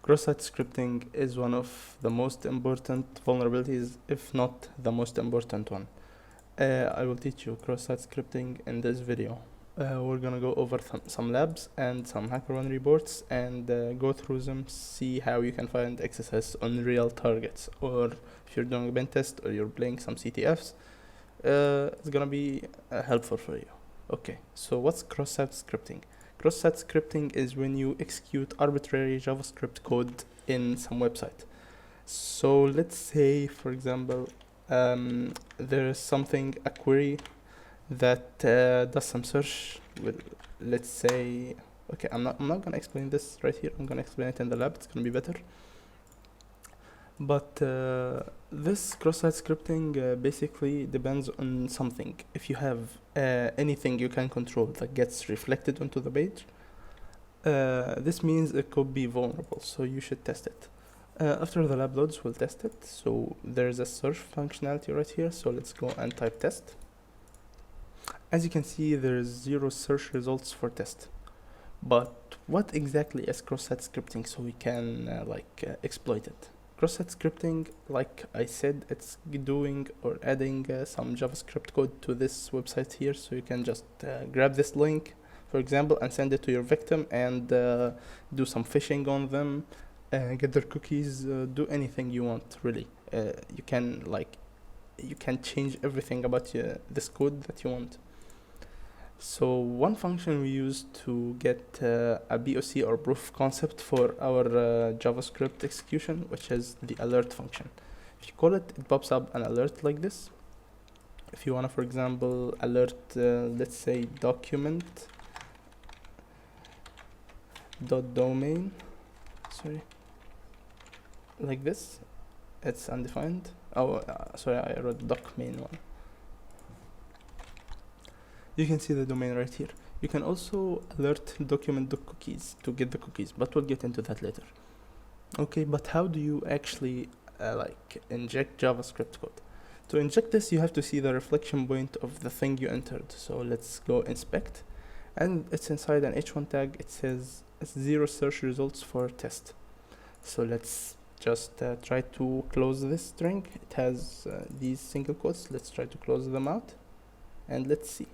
Cross-site scripting is one of the most important vulnerabilities, if not the most important one. I will teach you cross-site scripting in this video. We're gonna go over some labs and some HackerOne reports and go through them, see how you can find XSS on real targets, or if you're doing a pen test or you're playing some CTFs, it's gonna be helpful for you. Okay, so what's cross-site scripting? Cross-site scripting is when you execute arbitrary JavaScript code in some website. So let's say, for example, there is something, a query that does some search with, let's say, okay, I'm not gonna explain this right here. I'm gonna explain it in the lab. It's gonna be better. But this cross-site scripting basically depends on something. If you have anything you can control that gets reflected onto the page, this means it could be vulnerable, so you should test it. After the lab loads, we'll test it. So there's a search functionality right here, so let's go and type test. As you can see, there's 0 search results for test. But what exactly is cross-site scripting so we can exploit it? Cross-site scripting, like I said, it's doing or adding some JavaScript code to this website here, so you can just grab this link, for example, and send it to your victim and do some phishing on them, get their cookies, do anything you want, really. You can change everything about this code that you want. So one function we use to get a POC or proof of concept for our JavaScript execution, which is the alert function. If you call it, it pops up an alert like this. If you want to, for example, alert, let's say document dot domain, sorry, like this, it's undefined. Oh, sorry, I wrote doc main one. You can see the domain right here. You can also alert document.cookies to get the cookies, but we'll get into that later. Okay, but how do you actually inject JavaScript code? To inject this, you have to see the reflection point of the thing you entered. So let's go inspect, and it's inside an h1 tag. It says 0 search results for test. So let's just try to close this string. It has these single quotes. Let's try to close them out, and let's see.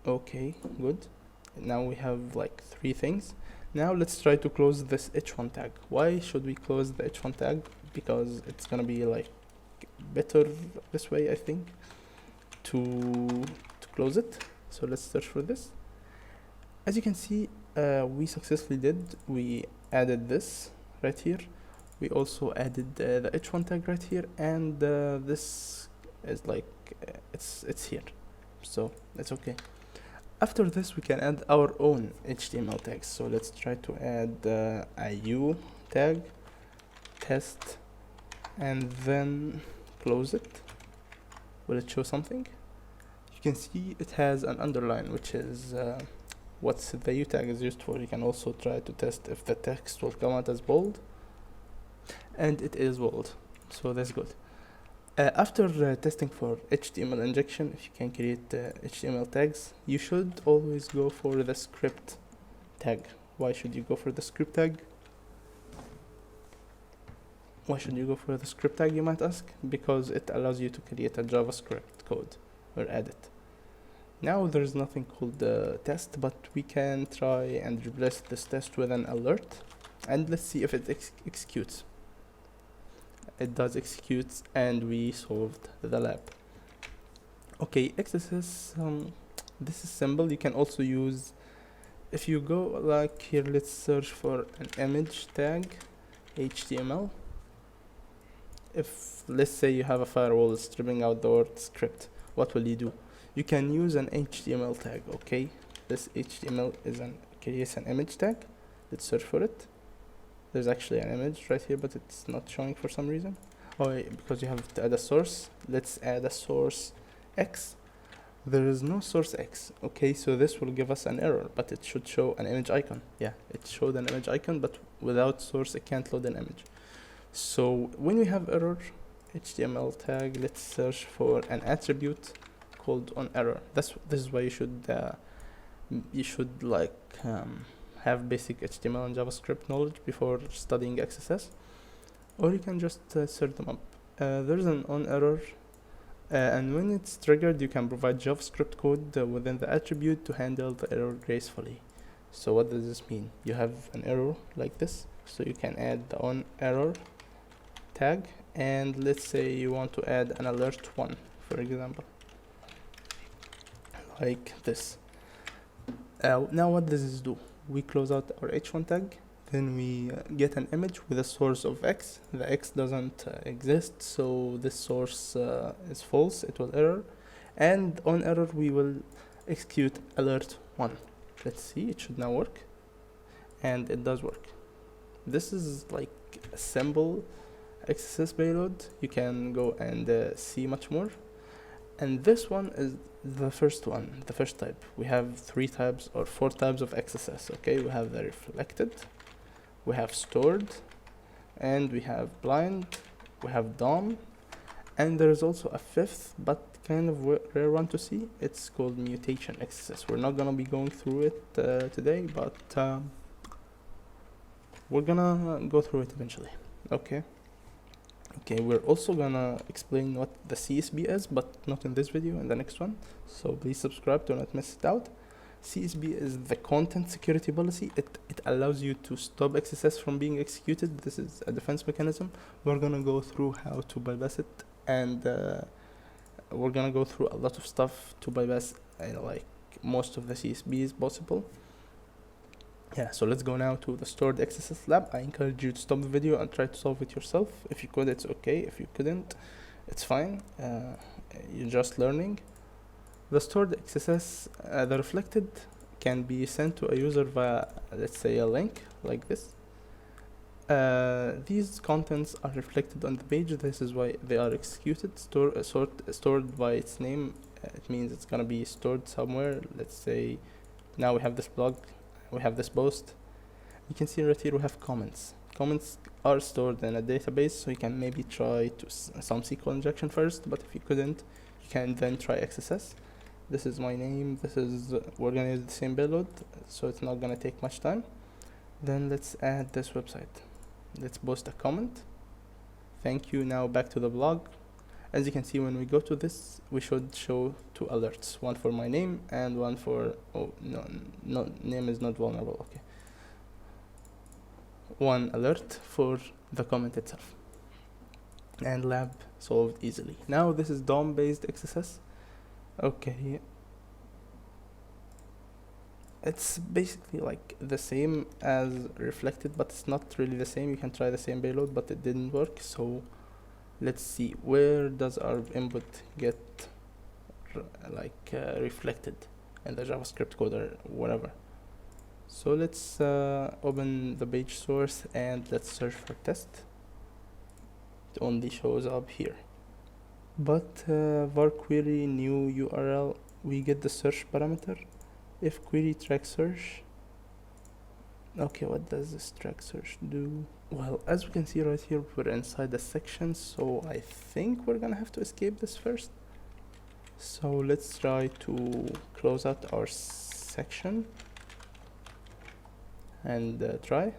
Okay, good. Now we have 3 things. Now let's try to close this h1 tag. Why should we close the h1 tag? Because it's gonna be better this way, I think, to close it. So let's search for this. As you can see, we successfully did. We added this right here. We also added the h1 tag right here, and this is it's here, so that's okay. After this, we can add our own HTML tags. So let's try to add a U tag, test, and then close it. Will it show something? You can see it has an underline, which is what the U tag is used for. You can also try to test if the text will come out as bold, and it is bold, so that's good. After testing for HTML injection, if you can create HTML tags, you should always go for the script tag. Why should you go for the script tag? Why should you go for the script tag, you might ask? Because it allows you to create a JavaScript code or add it. Now there's nothing called test, but we can try and replace this test with an alert, and let's see if it executes. It does execute, and we solved the lab. Okay, XSS, this is simple. You can also use, if you go here, let's search for an image tag, HTML. If, let's say, you have a firewall stripping out the word script, what will you do? You can use an HTML tag, okay? This HTML creates an image tag. Let's search for it. There's actually an image right here, but it's not showing for some reason. Oh, because you have to add a source. Let's add a source X. There is no source X. Okay, so this will give us an error, but it should show an image icon. Yeah, it showed an image icon, but without source, it can't load an image. So when we have error, HTML tag, let's search for an attribute called onError. This is why you should have basic HTML and JavaScript knowledge before studying XSS, or you can just set them up. There's an on error, and when it's triggered, you can provide JavaScript code within the attribute to handle the error gracefully. So what does this mean? You have an error like this, so you can add the on error tag, and let's say you want to add an alert 1, for example, like this. Now what does this do? We close out our h1 tag, then we get an image with a source of x. The x doesn't exist, so this source is false, it will error, and on error we will execute alert 1. Let's see, it should now work, and it does work. This is like a simple XSS payload. You can go and see much more. And this one is the first one, the first type. We have 3 types or 4 types of XSS, okay? We have the reflected, we have stored, and we have blind, we have DOM, and there is also a 5th, but kind of rare one to see. It's called mutation XSS. We're not gonna be going through it today, but we're gonna go through it eventually, okay? Okay, we're also gonna explain what the CSB is, but not in this video, in the next one. So please subscribe to not miss it out. CSB is the content security policy. It allows you to stop XSS from being executed. This is a defense mechanism. We're gonna go through how to bypass it, and we're gonna go through a lot of stuff to bypass like most of the CSBs possible. Yeah, so let's go now to the stored XSS lab. I encourage you to stop the video and try to solve it yourself. If you could, it's okay. If you couldn't, it's fine. You're just learning. The stored XSS, the reflected, can be sent to a user via, let's say, a link like this. These contents are reflected on the page. This is why they are executed. Stored by its name. It means it's gonna be stored somewhere. Let's say now we have this blog. We have this post. You can see right here we have comments. Comments are stored in a database, so you can maybe try to some SQL injection first, but if you couldn't, you can then try XSS. This is my name. This is, we're gonna use the same payload, so it's not gonna take much time. Then let's add this website. Let's post a comment. Thank you. Now back to the blog. As you can see, when we go to this, we should show 2 alerts, one for my name and one for, oh no, name is not vulnerable, okay. One alert for the comment itself. And lab solved easily. Now this is DOM based XSS. Okay. It's basically like the same as reflected, but it's not really the same. You can try the same payload, but it didn't work, so let's see, where does our input get reflected in the JavaScript code or whatever. So let's open the page source and let's search for test. It only shows up here. But var query new URL, we get the search parameter. If query track search. Okay, what does this track search do? Well, as we can see right here, we're inside the section, so I think we're gonna have to escape this first. So let's try to close out our section and try.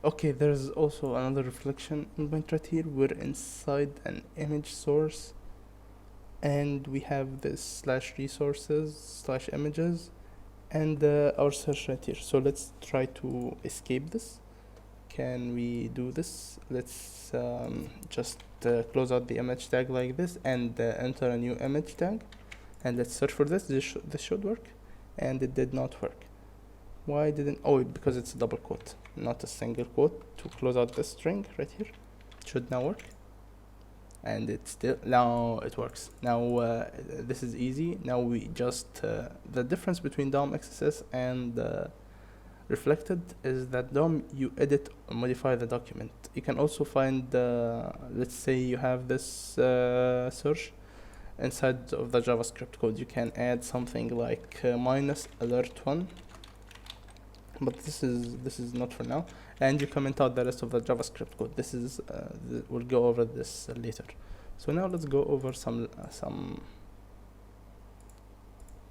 Okay, there's also another reflection point right here. We're inside an image source, and we have this /resources/images and our search right here. So let's try to escape this. Can we do this? Let's just close out the image tag like this and enter a new image tag, and let's search for this. This should work, and it did not work. Why didn't? Oh, because it's a double quote, not a single quote. To close out this string right here, it should now work. And it still, now it works. Now this is easy. Now we just the difference between DOM XSS and reflected is that DOM you edit or modify the document. You can also find let's say you have this search inside of the JavaScript code. You can add something like minus alert 1, but this is not for now, and you comment out the rest of the JavaScript code. This is we'll go over this later. So now let's go over some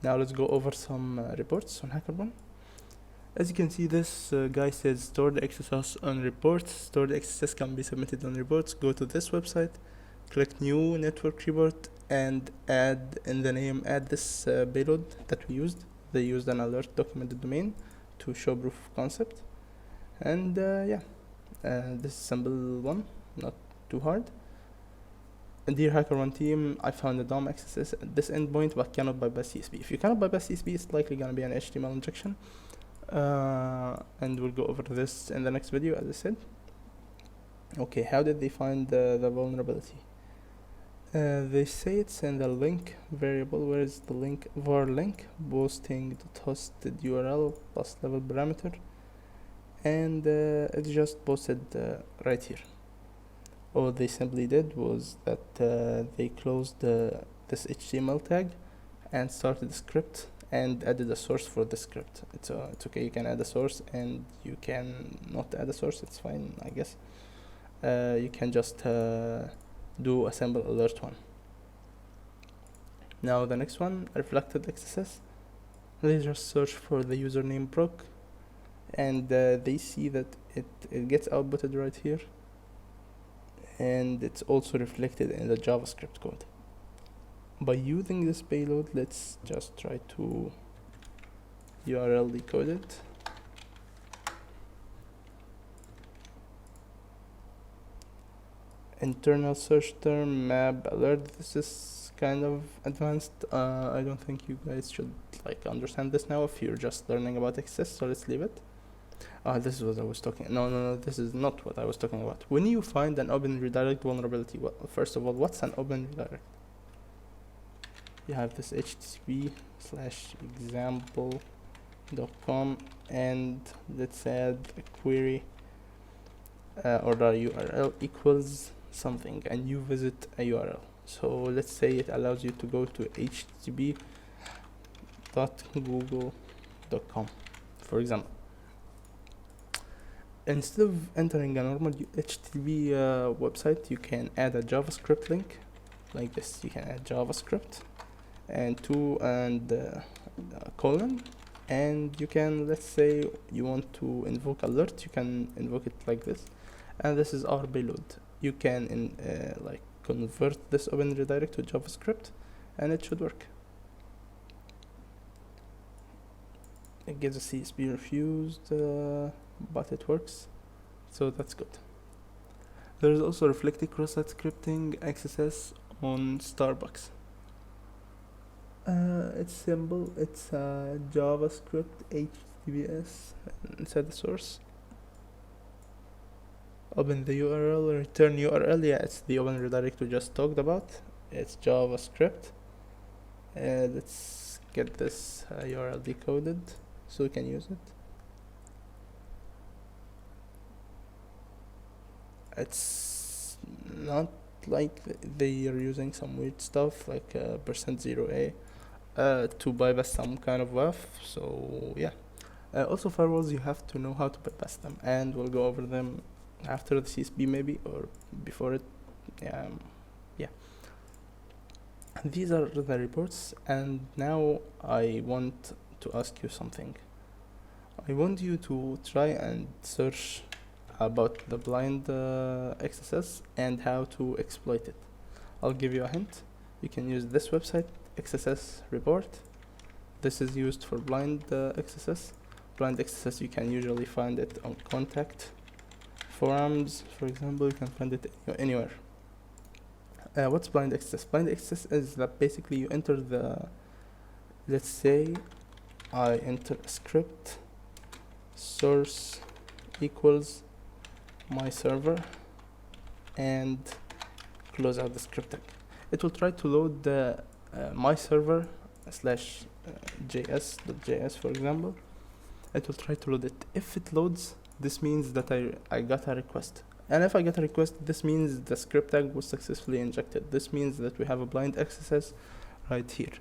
Now let's go over some reports on HackerOne. As you can see, this guy says store the XSS on reports. Store the XSS can be submitted on reports. Go to this website, click new network report, and add in the name, add this payload that we used. They used an alert documented domain to show proof of concept. And this is simple one, not too hard. And dear HackerOne team, I found a DOM XSS at this endpoint but cannot bypass CSP. If you cannot bypass CSP, it's likely gonna be an HTML injection. And we'll go over this in the next video, as I said. Okay, how did they find the vulnerability? They say it's in the link variable. Where is the link? var link posting.hosted URL plus level parameter, and it's just posted right here. All they simply did was that they closed this HTML tag and started the script and added a source for the script. It's okay, you can add a source and you can not add a source, it's fine, I guess. You can just do a simple alert one. Now the next one, reflected XSS. They just search for the username proc, and they see that it gets outputted right here, and it's also reflected in the JavaScript code. By using this payload, let's just try to URL decode it. Internal search term map alert. This is kind of advanced. I don't think you guys should understand this now if you're just learning about XSS, so let's leave it. This is what I was talking. No, this is not what I was talking about. When you find an open redirect vulnerability, well, first of all, what's an open redirect? You have this http:/example.com, and let's add a query or the URL equals something, and you visit a URL. So let's say it allows you to go to http://google.com, for example. Instead of entering a normal HTTP website, you can add a JavaScript link like this. You can add JavaScript and colon, and you can, let's say you want to invoke alert, you can invoke it like this, and this is our payload. You can convert this open redirect to JavaScript, and it should work. It gives a CSP refused, but it works, so that's good. There is also reflected cross-site scripting XSS on Starbucks. It's simple. It's JavaScript HTTPS inside the source. Open the URL, return URL. Yeah, it's the open redirect we just talked about. It's JavaScript. Let's get this URL decoded so we can use it. It's not like they are using some weird stuff like %0a to bypass some kind of WAF. So yeah. Also firewalls, you have to know how to bypass them, and we'll go over them after the CSP maybe, or before it. Yeah. These are the reports, and now I want to ask you something. I want you to try and search about the blind XSS and how to exploit it. I'll give you a hint. You can use this website, XSS report. This is used for blind XSS. Blind XSS, you can usually find it on contact forums, for example. You can find it anywhere. What's blind XSS? Blind XSS is that basically you enter let's say I enter a script source equals my server and close out the script tag. It will try to load the my server /js.js, for example. It will try to load it. If it loads, this means that I got a request, and if I get a request, this means the script tag was successfully injected. This means that we have a blind XSS right here.